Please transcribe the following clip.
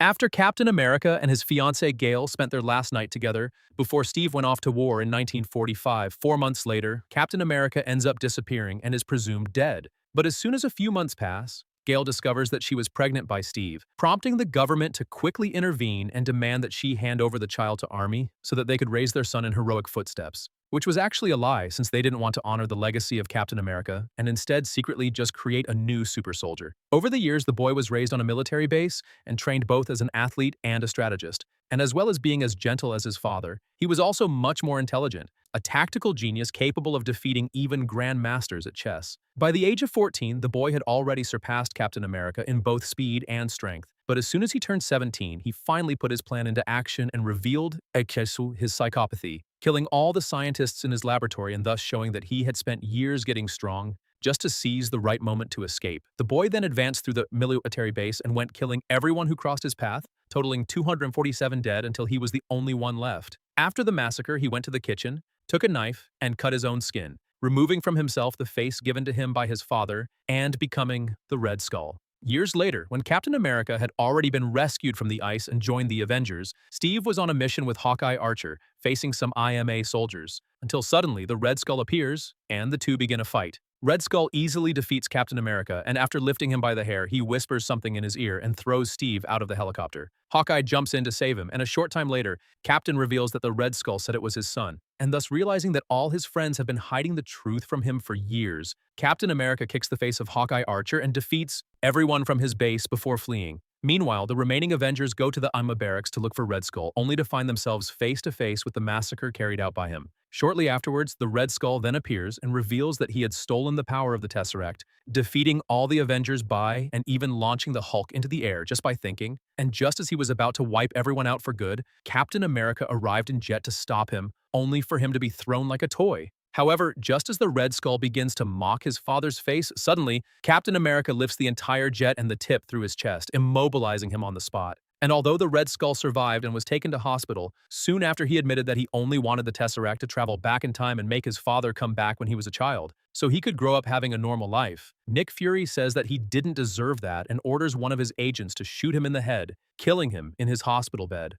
After Captain America and his fiancée Gail spent their last night together, before Steve went off to war in 1945, 4 months later, Captain America ends up disappearing and is presumed dead. But as soon as a few months pass, Gail discovers that she was pregnant by Steve, prompting the government to quickly intervene and demand that she hand over the child to Army so that they could raise their son in heroic footsteps. Which was actually a lie, since they didn't want to honor the legacy of Captain America and instead secretly just create a new super soldier. Over the years, the boy was raised on a military base and trained both as an athlete and a strategist. And as well as being as gentle as his father, he was also much more intelligent, a tactical genius capable of defeating even grandmasters at chess. By the age of 14, the boy had already surpassed Captain America in both speed and strength. But as soon as he turned 17, he finally put his plan into action and revealed Ekesu his psychopathy, killing all the scientists in his laboratory and thus showing that he had spent years getting strong just to seize the right moment to escape. The boy then advanced through the military base and went killing everyone who crossed his path, totaling 247 dead until he was the only one left. After the massacre, he went to the kitchen, took a knife, and cut his own skin, removing from himself the face given to him by his father and becoming the Red Skull. Years later, when Captain America had already been rescued from the ice and joined the Avengers, Steve was on a mission with Hawkeye Archer, facing some IMA soldiers, until suddenly the Red Skull appears, and the two begin a fight. Red Skull easily defeats Captain America, and after lifting him by the hair, he whispers something in his ear and throws Steve out of the helicopter. Hawkeye jumps in to save him, and a short time later, Captain reveals that the Red Skull said it was his son, and thus realizing that all his friends have been hiding the truth from him for years, Captain America kicks the face of Hawkeye Archer and defeats everyone from his base before fleeing. Meanwhile, the remaining Avengers go to the IMA barracks to look for Red Skull, only to find themselves face to face with the massacre carried out by him. Shortly afterwards, the Red Skull then appears and reveals that he had stolen the power of the Tesseract, defeating all the Avengers by and even launching the Hulk into the air just by thinking. And just as he was about to wipe everyone out for good, Captain America arrived in jet to stop him, only for him to be thrown like a toy. However, just as the Red Skull begins to mock his father's face, suddenly, Captain America lifts the entire jet and the tip through his chest, immobilizing him on the spot. And although the Red Skull survived and was taken to hospital, soon after he admitted that he only wanted the Tesseract to travel back in time and make his father come back when he was a child, so he could grow up having a normal life. Nick Fury says that he didn't deserve that and orders one of his agents to shoot him in the head, killing him in his hospital bed.